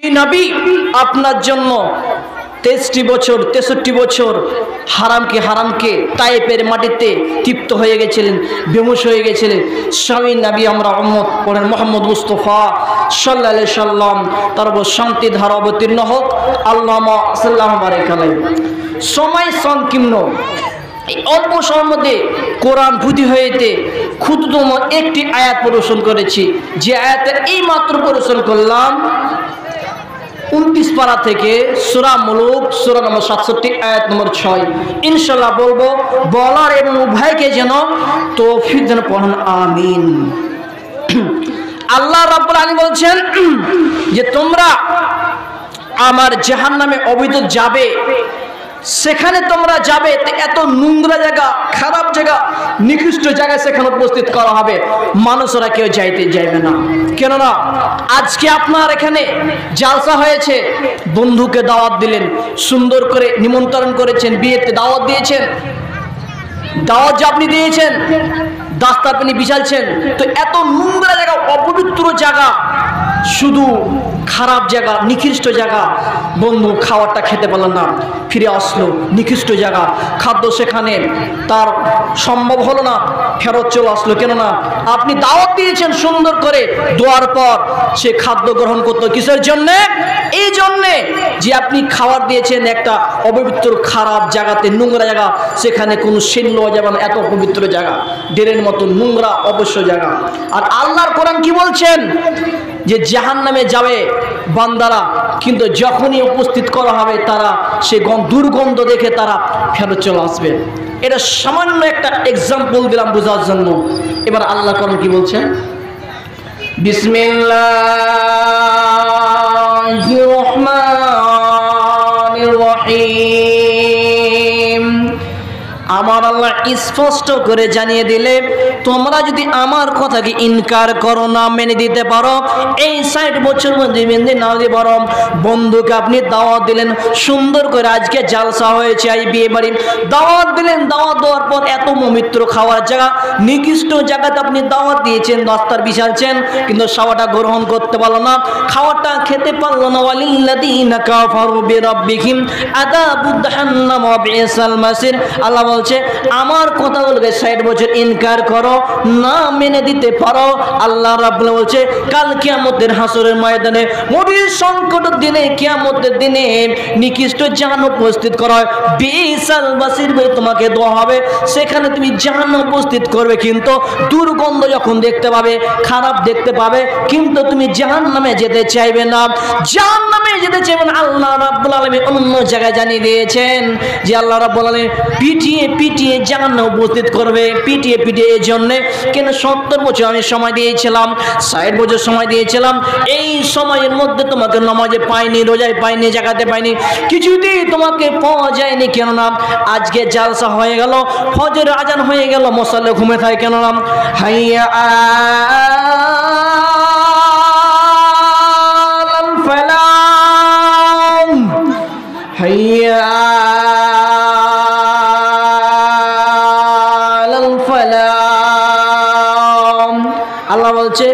নবী আপনার জন্য 63 বছর 63 বছর হারামকে তায়েফের মাটিতে তৃপ্ত হয়ে গেছিলেন, বেহুশ হয়ে গেছিলেন। স্বামী নবী আমরা উম্মত পড়েন মুহাম্মদ মুস্তাফা সাল্লাল্লাহু আলাইহি সাল্লাম, তার উপর শান্তি ধারা অবতীর্ণ হোক। আল্লাহুম্মা সাল্লাল্লাহু বারাক আলাইহি। সময় সংকীর্ণ, এই অল্প সময়ের মধ্যে কোরআন পুঁথি হইতে ক্ষুদ্রতম একটি আয়াত পরিবেশন করেছি। যে আয়াতটা এই মাত্র পরিবেশন করলাম 29 পারা থেকে সূরা মুলুক সূরা নম্বর 67 আয়াত নম্বর 6। ইনশাআল্লাহ বলবো, বলার এবং উভয়কে যেন তৌফিক যেন পড়েন, আমিন। আল্লাহ রাব্বুল আলামিন বলছেন যে তোমরা আমার জাহান্নামে অবিদত যাবে, সেখানে তোমরা যাবে, এত নোংরা জায়গা, খারাপ জায়গা, নিকৃষ্ট জায়গায় সেখানে উপস্থিত করা হবে, মানুষরা কেউ যাইবে না। কেননা আজকে আপনার এখানে জালসা হয়েছে, বন্ধুকে দাওয়াত দিলেন, সুন্দর করে নিমন্ত্রণ করেছেন, বিয়েতে দাওয়াত দিয়েছেন, দাওয়াত যে আপনি দিয়েছেন, দাস্তা আপনি বিছালছেন, তো এত নোংরা জায়গা, অপবিত্র জায়গা, শুধু খারাপ জায়গা, নিকৃষ্ট জায়গা, বন্ধু খাবারটা খেতে পারল না, ফিরে আসলো, নিকৃষ্ট জায়গা, খাদ্য সেখানে তার সম্ভব হলো না, ফেরত চলে আসলো। কেননা আপনি দাওয়াত দিয়েছেন সুন্দর করে, দেওয়ার পর সে খাদ্য গ্রহণ করতো কিসের জন্যে? এই জন্যে যে আপনি খাবার দিয়েছেন একটা অপবিত্র খারাপ জায়গাতে, নোংরা জায়গা, সেখানে কোনো সেন লওয়া যাবে না, এত পবিত্র জায়গা, ডেরের মতো নোংরা অবশ্য জায়গা। আর আল্লাহর কোরআন কি বলছেন? যে জাহান্নামে যাবে বান্দারা, কিন্তু যখনই উপস্থিত করা হবে তারা সে দুর্গন্ধ দেখে তারা ফেরত চলে আসবে। এটা সামান্য একটা এক্সাম্পল দিলাম বোঝার জন্য। এবার আল্লাহ কোরআন কি বলছেন? বিসমিল্লাহির রহমানির রহিম। আমার আল্লাহ স্পষ্ট করে জানিয়ে দিলে, তোমরা যদি আমার কথাকে ইনকার করো, না মেনে দিতে পারো, এই 60 বছর মধ্যে মেনে না দিতে পারো, বন্ধুকে আপনি দাওয়াত দিলেন সুন্দর করে, আজকে জালসা হয়েছে, এই বিয়ে বাড়ি, দাওয়াত দিলেন, দাওয়াত দেওয়ার পর এত পবিত্র খাওয়ার জায়গা, নিকৃষ্ট জায়গাতে আপনি দাওয়াত দিয়েছেন, দস্তার বিছালছেন, কিন্তু খাওয়াটা গ্রহণ করতে পারলো না, খাওয়াটা খেতে পারলো না। ওয়ালিল্লাযীনা কাফারু বিরাব্বিহিম আযাবুদ জাহান্নাম ওয়া বিসাল মাসির। আল্লাহ বলছে আমার কথাগুলোকে 60 বছর ইনকার করো, না মেনে দিতে পারো, আল্লাহ রাব্বুল বলছে কাল কিয়ামতের হাসরের ময়দানে, মবির সংকটের দিনে, কিয়ামতের দিনে নিকৃষ্ট জাহান্নাম উপস্থিত করা হয়, বিসাল মাসির বই তোমাকে দেওয়া হবে, সেখানে তুমি জাহান্নাম উপস্থিত করবে, কিন্তু দুর্গন্ধ যখন দেখতে পাবে, খারাপ দেখতে পাবে, কিন্তু তুমি জাহান্নামে যেতে চাইবে না, জাহান্নামে যেতে চাইবে না। আল্লাহ রাব্বুল আলামিন অন্য জায়গায় জানিয়ে দিয়েছেন যে আল্লাহ রাব্বুল আলামিন পিটিয়ে জাহান্নামে উপস্থিত করবে, পিটিয়ে এই জন্যে কেন 70 বছর আমি সময় দিয়েছিলাম, 60 বছর সময় দিয়েছিলাম, এই সময়ের মধ্যে তোমাকে নামাজে পাইনি, রোজায় পাইনি, জাকাতে পাইনি, কিছুতেই তোমাকে পাওয়া যায়নি। কেননা আজকে জালসা হয়ে গেল, ফজর আজান হয়ে গেল, মুসাল্লি ঘুমে থাকে, কেননা হাইয়া আলাল ফালাহ, হাইয়া আল্লাহ বলছে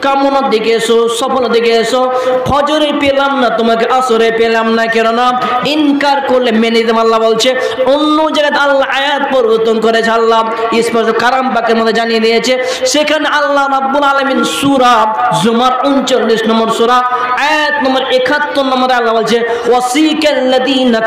কামনার দিকে এসো, সফলতার দিকে এসো, ফজরে পেলাম না তোমাকে, আসরে পেলাম না, কেননা ইনকার করলে মেনে দিতে। আল্লাহ বলছে অন্য জায়গায় আল্লাহ আয়াত পরিবর্তন করেছে, আল্লাহ স্পষ্ট কারাম পাকের মধ্যে জানিয়ে দিয়েছে, সেখানে আল্লাহ রাব্বুল আলামিন সূরা জুমার 39 নম্বর সূরা আয়াত নম্বর 71 নম্বরে আল্লাহ বলছে ওয়াসিকাল্লাযীনা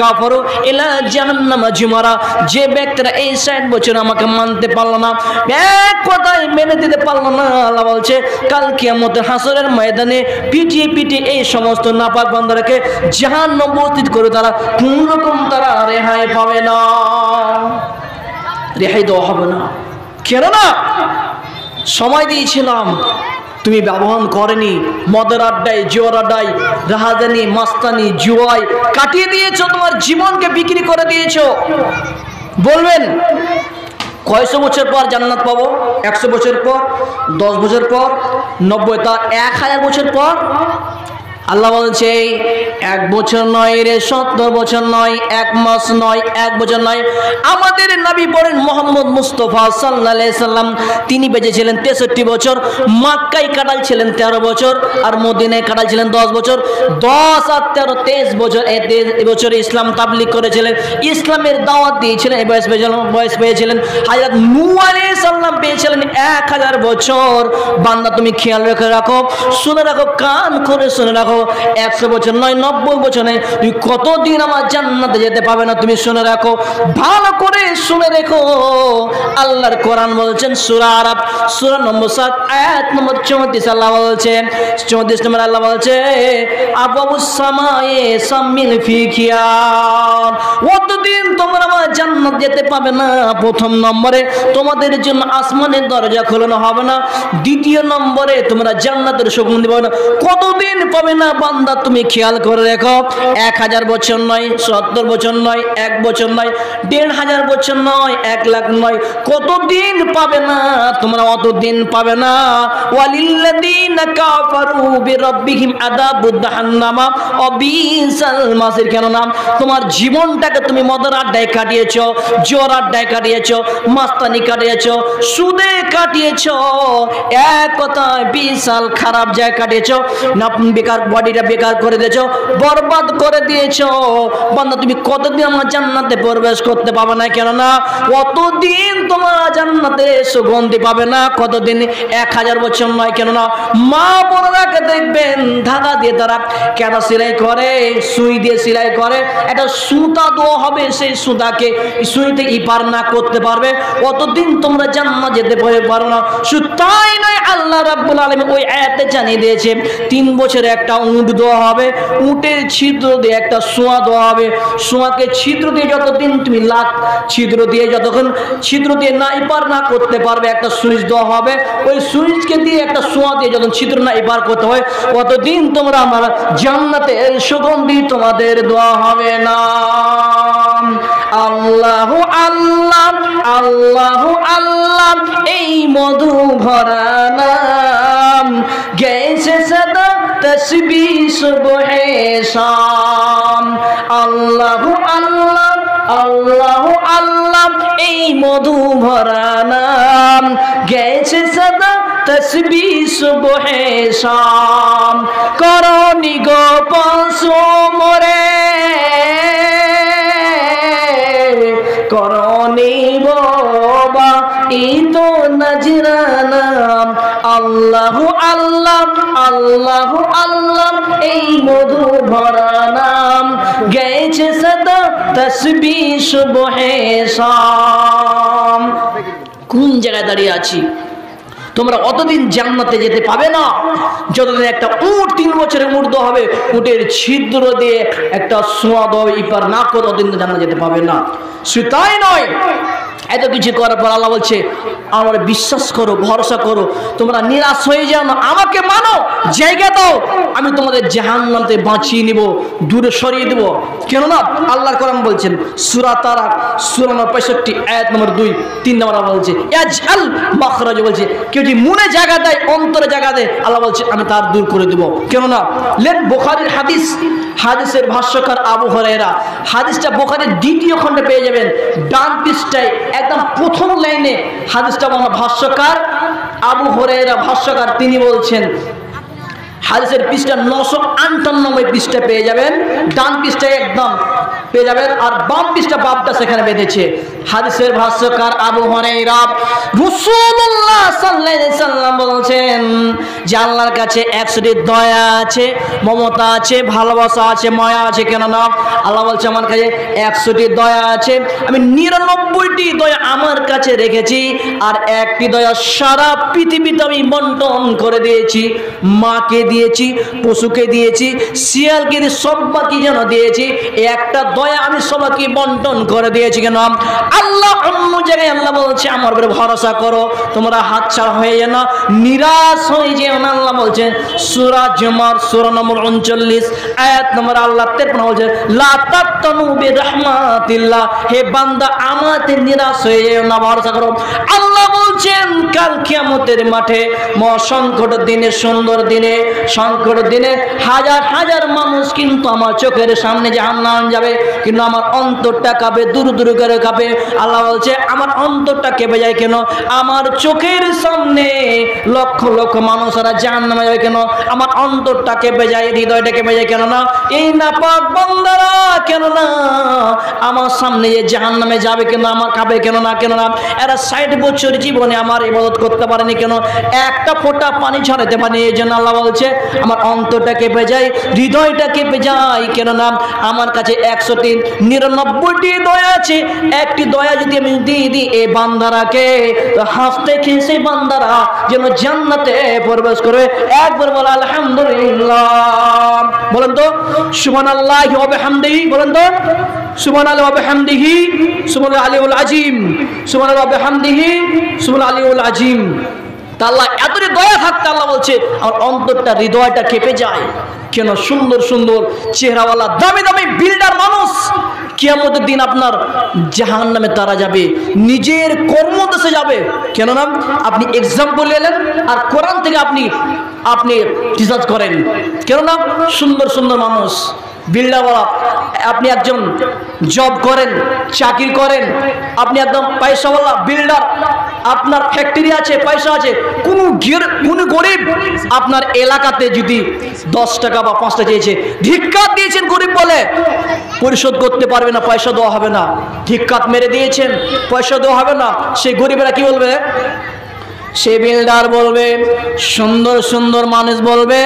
কাফারু ইলা জাহান্নাম জুমারা, যে ব্যক্তিরা এই 60 বছর আমাকে মানতে পারলো না, এক কথাই মেনে দিতে পারলো না, আল্লাহ বলছে কাল কিয়ামতের হাসরের ময়দানে পিটিয়ে এই সমস্ত নাপাক বান্দাকে জাহান্নামে উপস্থিত করে তারা কোন রকম তারা রেহাই পাবে না, রেহাই দেওয়া হবে না। কেননা সময় দিয়েছিলাম, তুমি ব্যবহার করেনি, মদের আড্ডায়, জোয়ার আড্ডায়, রাহাজানি, মাস্তানি, জুয়ায় কাটিয়ে দিয়েছো, তোমার জীবনকে বিক্রি করে দিয়েছো। বলবেন কয়শো বছর পর জান্নাত পাবো? 100 বছর পর, 10 বছর পর, 90, তা 1000 বছর পর? আল্লাহ বলছে 1 বছর নয় রে, 70 বছর নয়, 1 মাস নয়, 1 বছর নয়। আমাদের নবী বলেন মোহাম্মদ মুস্তাফা সাল্লাল্লাহু আলাইহি সাল্লাম, তিনি বেঁচেছিলেন 63 বছর। মক্কায় কাটাইছিলেন 13 বছর, আর মদিনায় কাটাইছিলেন 10 বছর। 10 আর 13 23 বছর। এই বছর ইসলাম তাবলীগ করেছিলেন, ইসলামের দাওয়াত দিয়েছিলেন। এই বয়স পেয়েছিলেন হযরত নূহ আলাইহিস সালাম পেয়েছিলেন 1000 বছর। বান্দা তুমি খেয়াল রেখে রাখো, শুনে রাখো, কান করে শুনে রাখো। 100 বছর নয়, 90 বছর নয়, তুমি কতদিন আমার জান্নাতে যেতে পাবে না তুমি শুনে রাখো, ভালো করে শুনে রেখো। আল্লাহর কোরআন বলছেন সূরা আরাফ সূরা নম্বর 7 আয়াত নম্বর 34। আল্লাহ বলছেন 34 নম্বর আল্লাহ বলছে আবুস সামায়ে সামিল ফিকিয়াম, অতদিন তোমরা আমার জান্নাত যেতে পাবে না। প্রথম নম্বরে তোমাদের জন্য আসমানের দরজা খোলানো হবে না। দ্বিতীয় নম্বরে তোমরা জান্নাতের সুগন্ধি পাবে না। কতদিন পাবে না বান্দা তুমি খেয়াল করে রেখো। 1000 বছর নয়, 70 বছর নয়, 1 বছর নয়, 1500 বছর নয়, 1 লাখ নয়, কতদিন পাবে না তোমরা, অতদিন পাবে না। ওয়ালিল্লাযিনা কাফারু বিরাব্বিহিম আযাবুদ জাহান্নামা ওয়া বিসাল মাসির। কেন না তোমার জীবনটাকে তুমি মদের আড্ডায় কাটিয়েছো, জোর আড্ডায় কাটিয়েছো, মাস্তানি কাটিয়েছো, সুদে কাটিয়েছো, এক কথায় বিশাল খারাপ জায়গায় কাটিয়েছো। না বেকার বডিটা বেকার করে দিয়েছো, বরবাদ করে দিয়েছো। বান্দা তুমি কতদিন আমার জান্নাতে প্রবেশ করতে পাবে না। কেন না অতদিন তোমার জান্নাতে সুগন্ধি পাবে না। কতদিন? 1000 বছর নয়। কেন না মা বোনেরাকে দেখবেন ধাগা দিয়ে তারা কেন সেলাই করে, সুই দিয়ে সেলাই করে, একটা সুতা দেওয়া হবে, সেই সুতাকে সুইতে ইপার না করতে পারবে, অতদিন তোমরা জান্নাত যেতে পারো না। শুধু তাই নয়, আল্লাহ রাব্বুল আলামিন ওই আয়াতে জানিয়ে দিয়েছে 3 বছরে একটা উট দেওয়া হবে, উটের ছিদ্র দিয়ে একটা সোয়া দেওয়া হবে। সোয়াকে ছিদ্র দিয়ে যতদিন তুমি লাখ ছিদ্র দিয়ে যতক্ষণ ছিদ্র দিয়ে না ইপার না করতে পারবে, একটা সুইচ দেওয়া হবে। ওই সুইচকে দিয়ে একটা সোয়া দিয়ে যখন ছিদ্র না ইপার করতে হয়, অতদিন তোমরা আমার জান্নাতের সুগন্ধি তোমাদের দেওয়া হবে না। আল্লাহু আল্লাহ আল্লাহু আল্লাহ এই মধু ভরা নাম, গেছে সদা তসবিহ সুবহে শাম। আল্লাহু আল্লাহ আল্লাহু আল্লাহ এই মধু ভরা নাম, গেছে সদা তসবিহ সুবহে শাম। করনি গোপন সুমরে করনি বাবা ইতো নজরানা। আল্লাহু আল্লাহ আল্লাহু আল্লাহ এই মধু ভরা নাম, গেছে সদা তসবিহ সুবহে শাম। কোন জায়গায় দাঁড়িয়ে আছি? তোমরা অতদিন জান্নাতে যেতে পাবে না যতদিন একটা উট 3 বছরের উট দেওয়া হবে, উটের ছিদ্র দিয়ে একটা সোয়া দেওয়া ইপার না করে অতদিন জান্নাতে যেতে পাবে না। শুধু তাই নয়, এত কিছু করার পর আল্লাহ বলছে আমার বিশ্বাস করো, ভরসা করো, তোমরা নিরাশ হয়ে যাও না, আমাকে মানো, জায়গা দাও, আমি তোমাদের জাহান্নাম থেকে বাঁচিয়ে নিব, দূরে সরিয়ে দেব। কেননা আল্লাহর কোরআন বলছেন সূরা তারাক সূরা 65 আয়াত নম্বর 2 3 নম্বর আল্লাহ বলছে ইয়াজআল মাখরাজ, বলছে কেউ যদি মনে জায়গা দেয়, অন্তরে জায়গা দেয়, আল্লাহ বলছে আমি তার দূর করে দেব। কেননা লেট বুখারীর হাদিস, হাদিসের ভাষ্যকার আবু হুরায়রা, হাদিসটা বুখারীর 2য় খণ্ডে পেয়ে যাবেন, ডান পৃষ্ঠায় একদম প্রথম লাইনে হাদিসটা ভাষ্যকার আবু হুরায়রা ভাষ্যকার তিনি বলছেন, হাদিসের পৃষ্ঠা 998 পৃষ্ঠা পেয়ে যাবেন, ডান পৃষ্ঠায় একদম পেয়ে যাবেন, আর বাম পৃষ্ঠা বাপটা সেখানে বেঁধেছে। হাদিসের ভাষ্যকার আবু হুরায়রা রাসূলুল্লাহ সাল্লাল্লাহু আলাইহি সাল্লাম বলেছেন যে আল্লাহর কাছে 100টি দয়া আছে, মমতা আছে, ভালোবাসা আছে, মায়া আছে। কেন না আল্লাহ বলছে আমার কাছে 100টি দয়া আছে, আমি 99টি দয়া আমার কাছে রেখেছি, আর একটি দয়া সারা পৃথিবীতে আমি বন্টন করে দিয়েছি। মাকে দিয়েছি, পশুকে দিয়েছি, শিয়ালকে দিয়ে সবাইকে যেন দিয়েছি, একটা দয়া আমি সবাইকে বন্টন করে দিয়েছি। কেন আল্লাহ অন্য জায়গায় আল্লাহ বলছে আমার উপরে ভরসা করো, তোমরা হাতছাড়া হয়ে যেও না, নিরাশ হয়ে যেও না। আল্লাহ বলছেন সূরা জুমার সূরা নম্বর 39 আয়াত নম্বর আল্লাহ 53 বলছে লা তাকতানু বিরহমাতিল্লাহ, হে বান্দা আমাতে নিরাশ হয়ে যেও না, ভরসা করো। আল্লাহ বলছেন কাল কিয়ামতের মাঠে মহাসংকট দিনে, সুন্দর দিনে, সংকট দিনে হাজার হাজার মানুষ কিন্তু আমার চোখের সামনে জাহান্নাম যাবে, কিন্তু আমার অন্তরটা কাঁপে, দূর দূর করে কাঁপে। আল্লাহ বলছে আমার অন্তরটা কেঁপে যায় কেন? আমার চোখের সামনে লক্ষ লক্ষ মানুষরা জাহান্নামে যাবে কেন? আমার অন্তরটা কেঁপে যায়, হৃদয়টা কেঁপে যায় কেন না? এই নাপাক বান্দারা কেন না আমার সামনে যে জাহান্নামে যাবে কেন? আমার কাঁপে কেন না? কেন না এরা 60 বছর জীবনে আমার ইবাদত করতে পারেনি কেন? একটা ফোঁটা পানি ছড়াতে পারেনি, এই জন্য আল্লাহ বলছে আমার অন্তরটা কেঁপে যায়, হৃদয়টা কেঁপে যায় কেন না? আমার কাছে 199টি দয়া আছে, একটি দয়া যদি আমি দিয়ে দিই এই বান্দারাকে, তো হাসতে খেসে বান্দারা যেন জান্নাতে প্রবেশ করবে। একবার বলো আলহামদুলিল্লাহ, বলেন তো সুবহানাল্লাহি ওয়া বিহামদিহি, বলেন তো সুবহানাল্লাহি ওয়া বিহামদিহি সুবহানাল আলিউল আযীম, সুবহানাল্লাহি ওয়া বিহামদিহি সুবহানাল আলিউল আযীম। তা আল্লাহ এতই দয়া থাকতে আল্লাহ বলছে আর অন্তরটা, হৃদয়টা কেঁপে যায় কেন? সুন্দর সুন্দর চেহারাওয়ালা দামি দামি বিল্ডার মানুষ কিয়ামতের দিন আপনার জাহান্নামে তারা যাবে, নিজের কর্মদেশে যাবে কেন না? আপনি এক্সাম্পল এলেন আর কোরআন থেকে আপনি রিসার্চ করেন কেন না? সুন্দর সুন্দর মানুষ বিল্ডারওয়ালা, আপনি একজন জব করেন, চাকরি করেন, আপনি একদম পয়সাওয়ালা বিল্ডার, আপনার ফ্যাক্টরি আছে, পয়সা আছে, কোনো গরিব আপনার এলাকাতে যদি 10 টাকা বা 5 টাকা চেয়েছে, ধিক্কার দিয়েছেন গরিব বলে, পরিশোধ করতে পারবে না, পয়সা দেওয়া হবে না, ধিক্কার মেরে দিয়েছেন, পয়সা দেওয়া হবে না, সেই গরিবেরা কি বলবে? সে বিল্ডার বলবে, সুন্দর সুন্দর মানুষ বলবে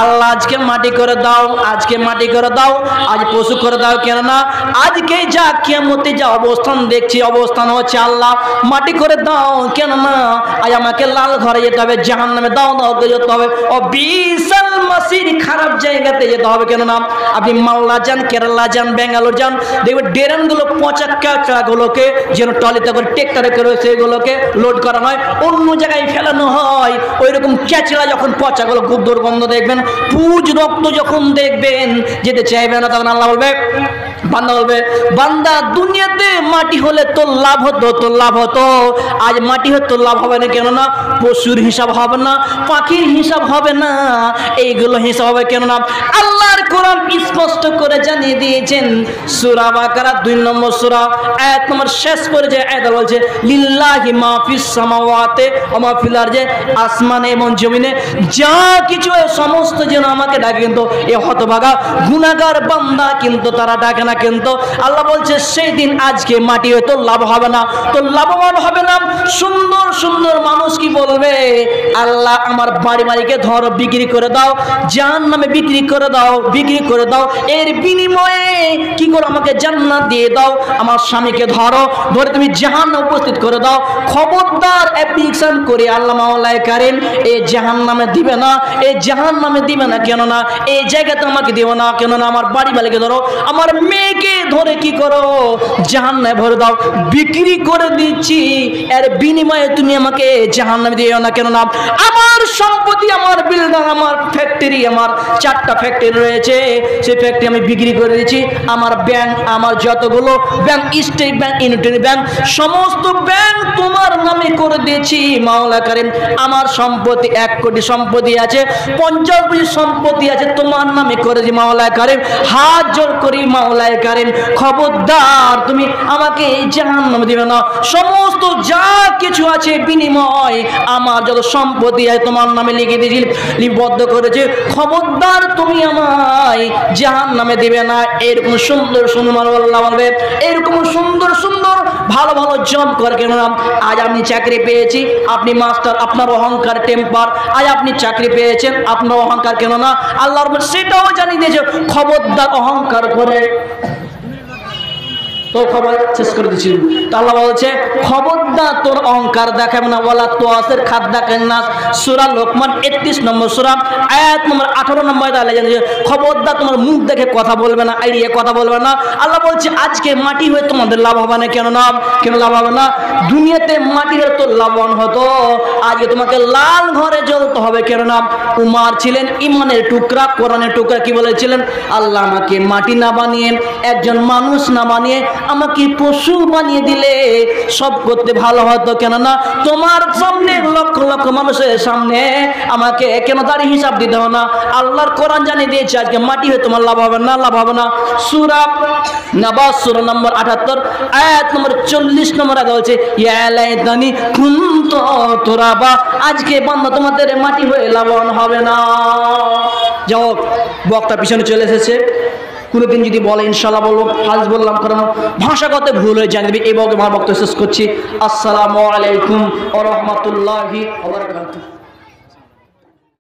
আল্লাহ আজকে মাটি করে দাও, আজকে মাটি করে দাও, আজ পশু করে দাও কেন না? আজকে যা কিয়ামতে যা অবস্থান দেখছি, অবস্থান হচ্ছে আল্লাহ মাটি করে দাও কেন না? আজ আমাকে লাল ঘরে যেতে হবে, জাহান্নামে দাও দাও যেতে হবে, ও বিশাল মাসির খারাপ জায়গাতে যেতে হবে কেন না? আপনি মালদা যান, কেরালা যান, ব্যাঙ্গালোর যান, দেখবেন ড্রেনগুলো পচা কাঁচাগুলোকে যেন ট্রলিতে করে ট্রেক্টরে করে সেগুলোকে লোড করা হয়, অন্য জায়গায় ফেলানো হয়। ওই রকম ক্যাচড়া যখন পচাগুলো খুব দুর্গন্ধ দেখবেন, পুজ রক্ত যখন দেখবেন যেতে চাইবে না, তখন আল্লাহ বলবে, বান্দা বলবে বান্দা দুনিয়াতে মাটি হলে তোর লাভ হতো, তোর লাভ হতো, আজ মাটি হতো লাভ হবে না কেন না? পশুর হিসাব হবে না, পাখির হিসাব হবে না, এইগুলো হিসাব হবে কেন না? আল্লাহর কোরআন স্পষ্ট করে জানিয়ে দিয়েছেন সূরা বাকারা 2 নম্বর সূরা আয়াত নম্বর শেষ পর্যায়ে আয়াত বলছে লিল্লাহি মা ফিস সামাওয়াতি ওয়া মা ফিল আরদি, আসমানে এবং জমিনে যা কিছু সমস্ত যেন আমাকে ডাকে, কিন্তু এ হতভাগা গুনাহগার বান্দা কিন্তু তারা ডাকে না। কিন্তু আল্লাহ বলছে সেই দিন আজকে মাটি হয়তো লাভ হবে না, তো লাভবান হবে না। সুন্দর সুন্দর মানুষ কি বলবে? আল্লাহ আমার বাড়ি বাড়িকে ধরো, বিক্রি করে দাও, জাহান্নামে বিক্রি করে দাও, বিক্রি করে দাও, এর বিনিময়ে কি করো? আমাকে জান্নাত দিয়ে দাও। আমার স্বামীকে ধরো, ধরে তুমি জাহান্নামে উপস্থিত করে দাও। খবরদার অ্যাপ্লিকেশন করে আল্লাহ মাওলায়ে কারীম এই জাহান্নামে দিবে না, এই জাহান্নামে দিবে না কেন না? এই জায়গাতে আমাকে দিও না কেন না? আমার বাড়ি বাড়িকে ধরো, আমার মেয়েকে ধরে কি করো? জাহান্নামে ভরে দাও, বিক্রি করে দিচ্ছি, এর বিনিময়ে তুমি আমাকে জাহান্নামে দিও না কেন না? আমার সম্পত্তি, আমার বিল্ডার, আমার ফ্যাক্টরি, আমার 4টা ফ্যাক্টরি রয়েছে, সেই ফ্যাক্টরি আমি বিক্রি করে দিচ্ছি। আমার ব্যাংক, আমার যতগুলো bank, state bank, union bank, সমস্ত ব্যাংক তোমার নামে করে দিয়েছি মাওলা কারীম। আমার সম্পত্তি 1 কোটি সম্পত্তি আছে, 50 কোটি সম্পত্তি আছে, তোমার নামে করে দিই মাওলা কারীম। হাত জোর করি মাওলা কারীম, খবরদার তুমি আমাকে জাহান্নামে দিবে না। সমস্ত যা কিছু আছে বিনিময় আমার যত সম্পত্তি আছে তোমার নামে লিখে দিয়েছি, লিপিবদ্ধ করেছে, খবরদার তুমি আমায় জাহান্নামে দিবে না। এরকম সুন্দর সুন্দর আল্লাহ বলবে, এরকম সুন্দর সুন্দর ভালো ভালো জব করে কেন না? আজ আপনি চাকরি পেয়েছি, আপনি মাস্টার, আপনার অহংকার টেম্পার, আজ আপনি চাকরি পেয়েছেন, আপনার অহংকার কেন না? আল্লাহর সেটাও জানিয়ে দিয়েছে, খবরদার অহংকার করে তোর খবর শেষ করে দিচ্ছি। তো আল্লাহ বলছে খবরদার তোর অহংকার দেখাবে না, ওয়ালা তোয়াসের খাদ দেখান না। সূরা লোকমান 31 নম্বর সূরা আয়াত নম্বর 18 নম্বর আল্লাহ জানিয়ে খবরদার তোমার মুখ দেখে কথা বলবে না, এড়িয়ে কথা বলবে না। আল্লাহ বলছে আজকে মাটি হয়ে তোমাদের লাভ হবে না। কেন না? কেন লাভ হবে না? দুনিয়াতে মাটি হয়ে তো লাভবান হতো, আজকে তোমাকে লাল ঘরে জ্বলতে হবে। কেন না? উমার ছিলেন ইমানের টুকরা, কোরআনের টুকরা। কি বলেছিলেন? আল্লাহ আমাকে মাটি না বানিয়ে, একজন মানুষ না বানিয়ে আমাকে পশু বানিয়ে দিলে সব করতে ভালো হতো। কেননা তোমার সামনে লক্ষ লক্ষ মানুষের সামনে আমাকে কেন দাঁড়িয়ে হিসাব দিতে হবে না। আল্লাহর কোরআন জানিয়ে দিয়েছে আজকে মাটি হয়ে তোমার লাভ হবে না, লাভ হবে না। সূরা নাবাস সূরা নম্বর 78 আয়াত নম্বর 40 নম্বর আয়াত বলছে ইয়া লাইতানি কুনতু তুরাবা, আজকে বান্দা তোমাদের মাটি হয়ে লাভবান হবে না। যাও, বক্তা পিছনে চলে এসেছে, কোনোদিন যদি বলে ইনশাআল্লাহ বলবো, আজ বললাম কারণ ভাষাগত ভুল হয়ে জানবি। এই আমার বক্তব্য শেষ করছি। আসসালামু আলাইকুম ওয়া রাহমাতুল্লাহি ওয়া বারাকাতুহু।